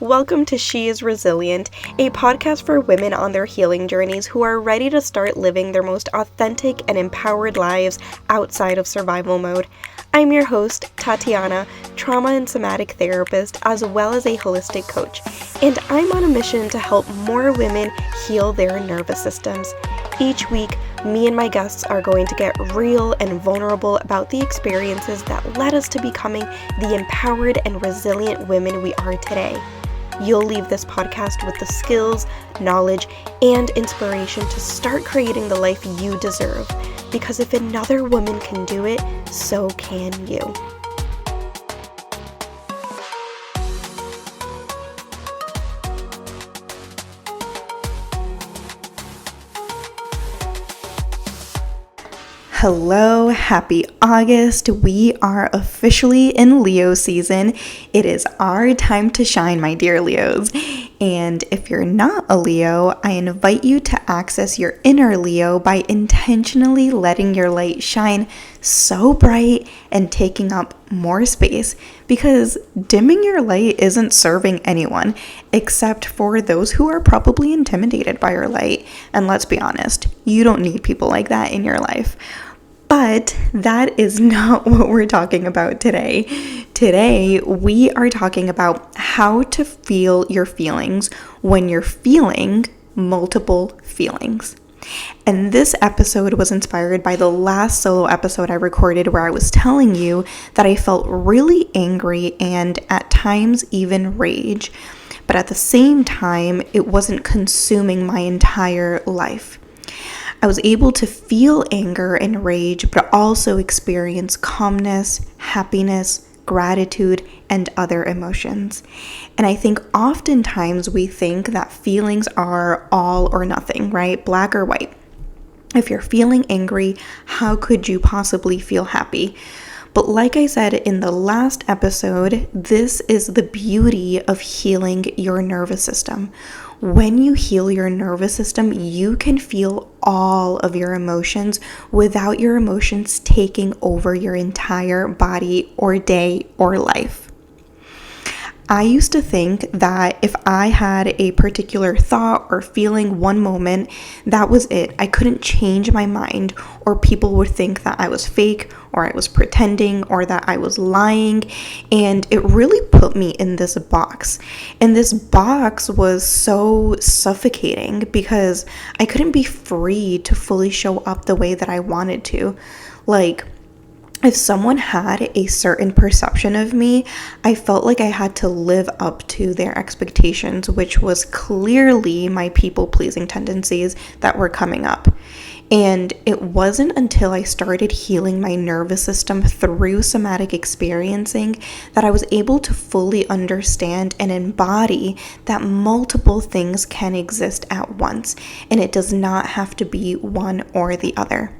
Welcome to She is Resilient, a podcast for women on their healing journeys who are ready to start living their most authentic and empowered lives outside of survival mode. I'm your host, Tatiana, trauma and somatic therapist, as well as a holistic coach, and I'm on a mission to help more women heal their nervous systems. Each week, me and my guests are going to get real and vulnerable about the experiences that led us to becoming the empowered and resilient women we are today. You'll leave this podcast with the skills, knowledge, and inspiration to start creating the life you deserve. Because if another woman can do it, so can you. Hello, happy August. We are officially in Leo season. It is our time to shine, my dear Leos. And if you're not a Leo, I invite you to access your inner Leo by intentionally letting your light shine so bright and taking up more space, because dimming your light isn't serving anyone except for those who are probably intimidated by your light. And let's be honest, you don't need people like that in your life. But that is not what we're talking about today. Today, we are talking about how to feel your feelings when you're feeling multiple feelings. And this episode was inspired by the last solo episode I recorded where I was telling you that I felt really angry and at times even rage. But at the same time, it wasn't consuming my entire life. I was able to feel anger and rage, but also experience calmness, happiness, gratitude, and other emotions. And I think oftentimes we think that feelings are all or nothing, right? Black or white. If you're feeling angry, how could you possibly feel happy? But like I said in the last episode, this is the beauty of healing your nervous system. When you heal your nervous system, you can feel all of your emotions without your emotions taking over your entire body or day or life. I used to think that if I had a particular thought or feeling one moment, that was it. I couldn't change my mind, or people would think that I was fake, or I was pretending, or that I was lying. And it really put me in this box. And this box was so suffocating because I couldn't be free to fully show up the way that I wanted to. Like, if someone had a certain perception of me, I felt like I had to live up to their expectations, which was clearly my people-pleasing tendencies that were coming up. And it wasn't until I started healing my nervous system through somatic experiencing that I was able to fully understand and embody that multiple things can exist at once, and it does not have to be one or the other.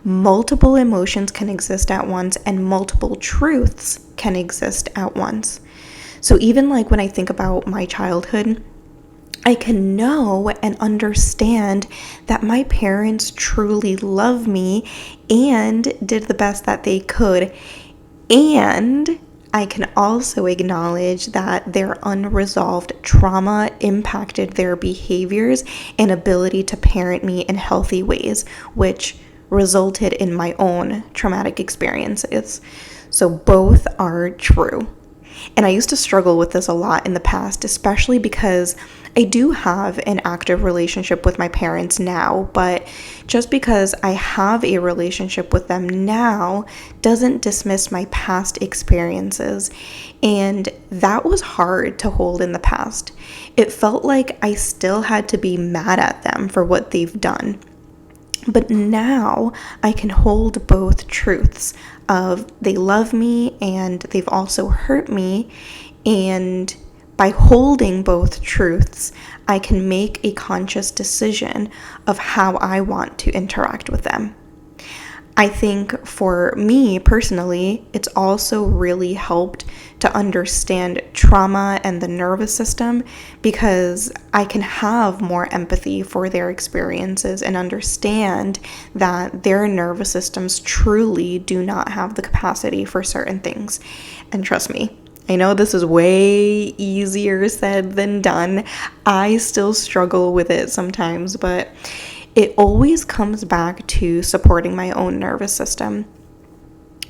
Multiple emotions can exist at once, and multiple truths can exist at once. So even like when I think about my childhood, I can know and understand that my parents truly love me and did the best that they could. And I can also acknowledge that their unresolved trauma impacted their behaviors and ability to parent me in healthy ways, which resulted in my own traumatic experiences. So both are true. And I used to struggle with this a lot in the past, especially because I do have an active relationship with my parents now, but just because I have a relationship with them now doesn't dismiss my past experiences. And that was hard to hold in the past. It felt like I still had to be mad at them for what they've done. But now I can hold both truths of they love me and they've also hurt me. And by holding both truths, I can make a conscious decision of how I want to interact with them. I think for me personally, it's also really helped to understand trauma and the nervous system because I can have more empathy for their experiences and understand that their nervous systems truly do not have the capacity for certain things. And trust me, I know this is way easier said than done. I still struggle with it sometimes, but it always comes back to supporting my own nervous system.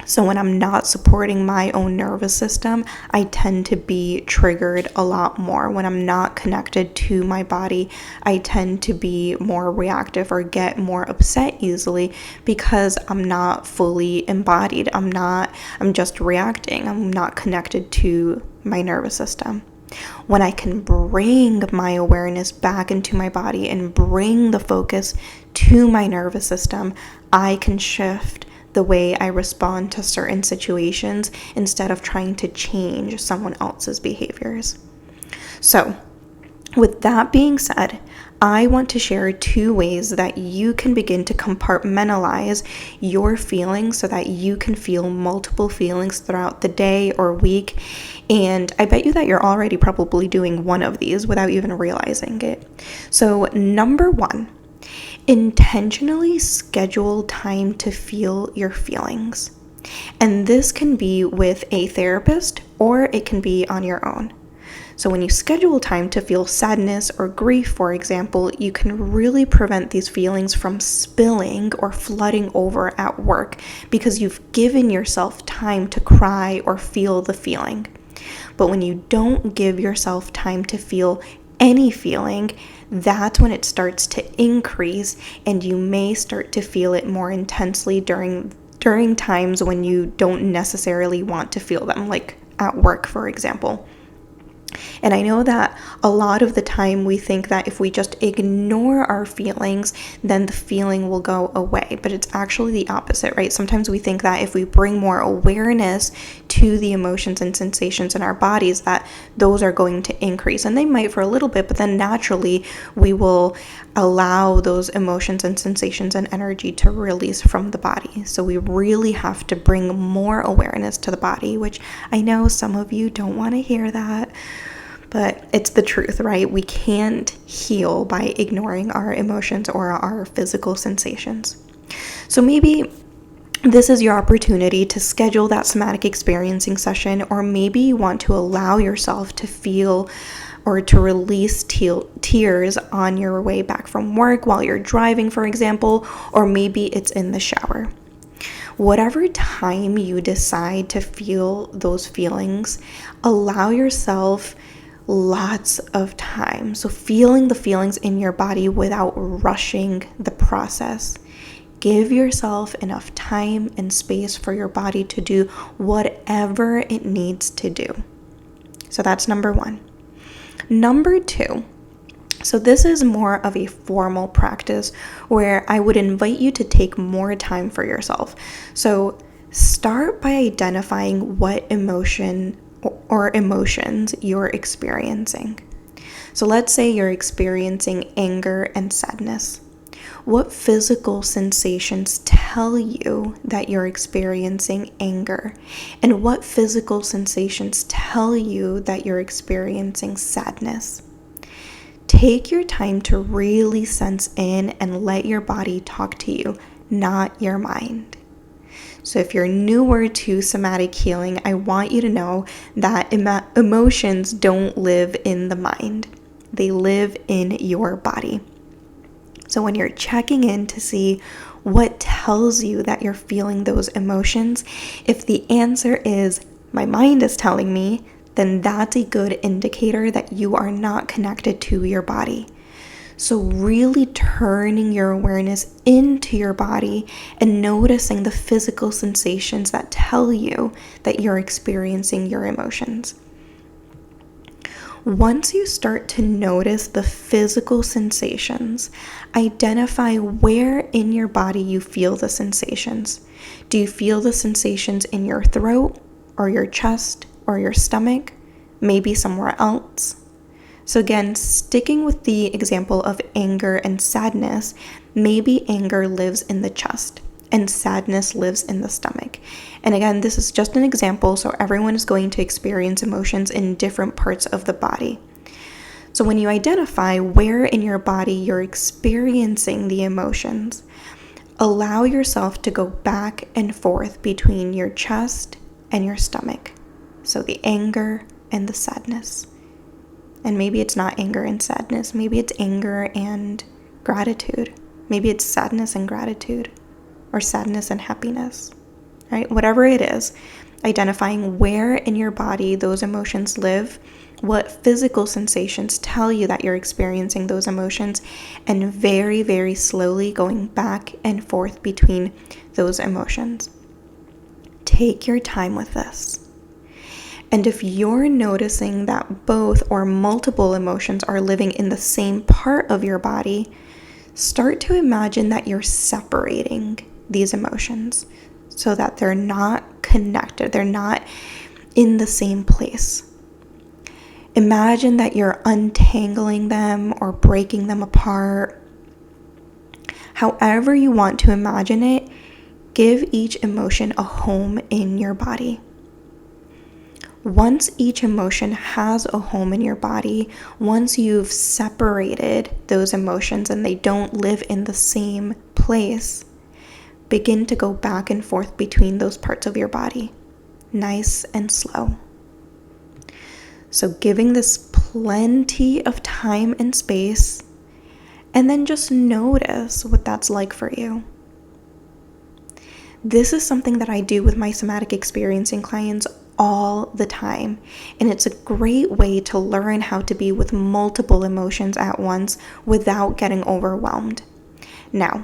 So when I'm not supporting my own nervous system, I tend to be triggered a lot more. When I'm not connected to my body, I tend to be more reactive or get more upset easily because I'm not fully embodied. I'm just reacting. I'm not connected to my nervous system. When I can bring my awareness back into my body and bring the focus to my nervous system, I can shift the way I respond to certain situations instead of trying to change someone else's behaviors. So, with that being said, I want to share 2 ways that you can begin to compartmentalize your feelings so that you can feel multiple feelings throughout the day or week. And I bet you that you're already probably doing one of these without even realizing it. So, number 1, intentionally schedule time to feel your feelings. And this can be with a therapist or it can be on your own. So when you schedule time to feel sadness or grief, for example, you can really prevent these feelings from spilling or flooding over at work because you've given yourself time to cry or feel the feeling. But when you don't give yourself time to feel any feeling, that's when it starts to increase and you may start to feel it more intensely during times when you don't necessarily want to feel them, like at work, for example. And I know that a lot of the time we think that if we just ignore our feelings, then the feeling will go away. But it's actually the opposite, right? Sometimes we think that if we bring more awareness to the emotions and sensations in our bodies, that those are going to increase. And they might for a little bit, but then naturally we will allow those emotions and sensations and energy to release from the body. So we really have to bring more awareness to the body, which I know some of you don't want to hear that. But it's the truth, right? We can't heal by ignoring our emotions or our physical sensations. So maybe this is your opportunity to schedule that somatic experiencing session, or maybe you want to allow yourself to feel or to release tears on your way back from work while you're driving, for example, or maybe it's in the shower. Whatever time you decide to feel those feelings, allow yourself lots of time. So feeling the feelings in your body without rushing the process. Give yourself enough time and space for your body to do whatever it needs to do. So that's number 1. Number 2, so this is more of a formal practice where I would invite you to take more time for yourself. So start by identifying what emotion or emotions you're experiencing. So let's say you're experiencing anger and sadness. What physical sensations tell you that you're experiencing anger? And what physical sensations tell you that you're experiencing sadness? Take your time to really sense in and let your body talk to you, not your mind. So if you're newer to somatic healing, I want you to know that emotions don't live in the mind. They live in your body. So when you're checking in to see what tells you that you're feeling those emotions, if the answer is, my mind is telling me, then that's a good indicator that you are not connected to your body. So really turning your awareness into your body and noticing the physical sensations that tell you that you're experiencing your emotions. Once you start to notice the physical sensations, identify where in your body you feel the sensations. Do you feel the sensations in your throat or your chest or your stomach? Maybe somewhere else? So again, sticking with the example of anger and sadness, maybe anger lives in the chest and sadness lives in the stomach. And again, this is just an example, so everyone is going to experience emotions in different parts of the body. So when you identify where in your body you're experiencing the emotions, allow yourself to go back and forth between your chest and your stomach. So the anger and the sadness. And maybe it's not anger and sadness. Maybe it's anger and gratitude. Maybe it's sadness and gratitude, or sadness and happiness, right? Whatever it is, identifying where in your body those emotions live, what physical sensations tell you that you're experiencing those emotions, and very, very slowly going back and forth between those emotions. Take your time with this. And if you're noticing that both or multiple emotions are living in the same part of your body, start to imagine that you're separating these emotions so that they're not connected, they're not in the same place. Imagine that you're untangling them or breaking them apart. However you want to imagine it, give each emotion a home in your body. Once each emotion has a home in your body, once you've separated those emotions and they don't live in the same place, begin to go back and forth between those parts of your body, nice and slow. So giving this plenty of time and space, and then just notice what that's like for you. This is something that I do with my somatic experiencing clients all the time, and it's a great way to learn how to be with multiple emotions at once without getting overwhelmed. Now,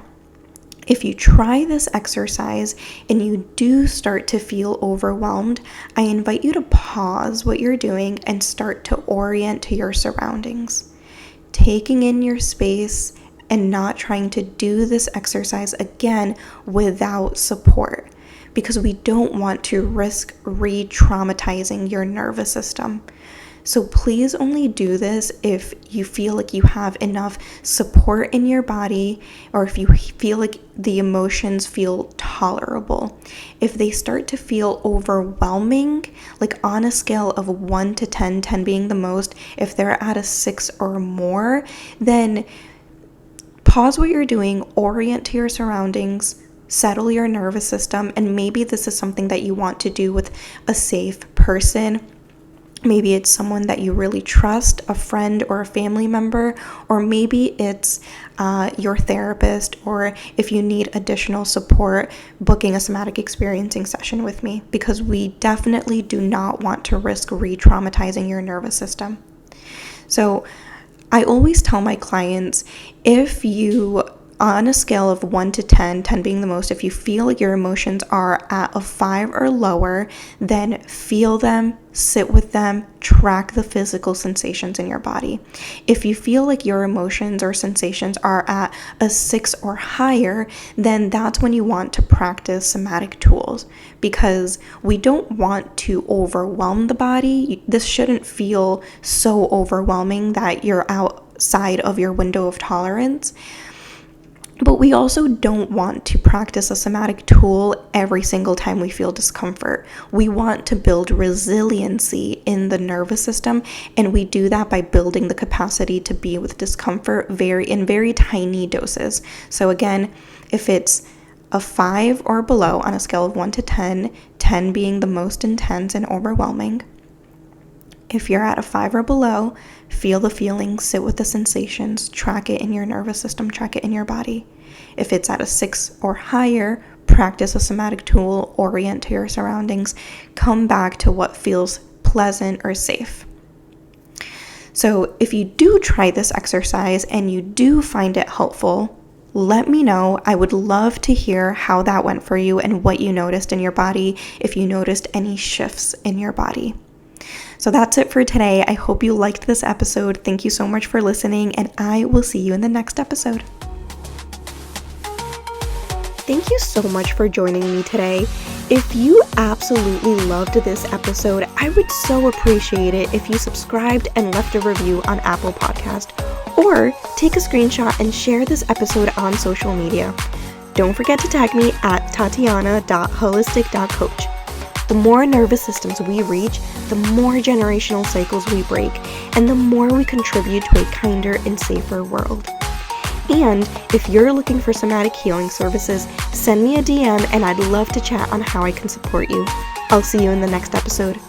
if you try this exercise and you do start to feel overwhelmed, I invite you to pause what you're doing and start to orient to your surroundings, taking in your space and not trying to do this exercise again without support, because we don't want to risk re-traumatizing your nervous system. So please only do this if you feel like you have enough support in your body, or if you feel like the emotions feel tolerable. If they start to feel overwhelming, like on a scale of 1 to 10, 10 being the most, if they're at a 6 or more, then pause what you're doing, orient to your surroundings, settle your nervous system, and maybe this is something that you want to do with a safe person. Maybe it's someone that you really trust, a friend or a family member, or maybe it's your therapist, or if you need additional support, booking a somatic experiencing session with me, because we definitely do not want to risk re-traumatizing your nervous system. So I always tell my clients, if you, on a scale of 1 to 10, 10 being the most, if you feel like your emotions are at a 5 or lower, then feel them, sit with them, track the physical sensations in your body. If you feel like your emotions or sensations are at a 6 or higher, then that's when you want to practice somatic tools, because we don't want to overwhelm the body. This shouldn't feel so overwhelming that you're outside of your window of tolerance. But we also don't want to practice a somatic tool every single time we feel discomfort. We want to build resiliency in the nervous system, and we do that by building the capacity to be with discomfort in very tiny doses. So again, if it's a 5 or below on a scale of 1 to 10, 10 being the most intense and overwhelming. If you're at a 5 or below, feel the feelings, sit with the sensations, track it in your nervous system, track it in your body. If it's at a 6 or higher, practice a somatic tool, orient to your surroundings, come back to what feels pleasant or safe. So if you do try this exercise and you do find it helpful, let me know. I would love to hear how that went for you and what you noticed in your body, if you noticed any shifts in your body. So that's it for today. I hope you liked this episode. Thank you so much for listening, and I will see you in the next episode. Thank you so much for joining me today. If you absolutely loved this episode, I would so appreciate it if you subscribed and left a review on Apple Podcast, or take a screenshot and share this episode on social media. Don't forget to tag me at tatiana.holistic.coach. The more nervous systems we reach, the more generational cycles we break, and the more we contribute to a kinder and safer world. And if you're looking for somatic healing services, send me a DM and I'd love to chat on how I can support you. I'll see you in the next episode.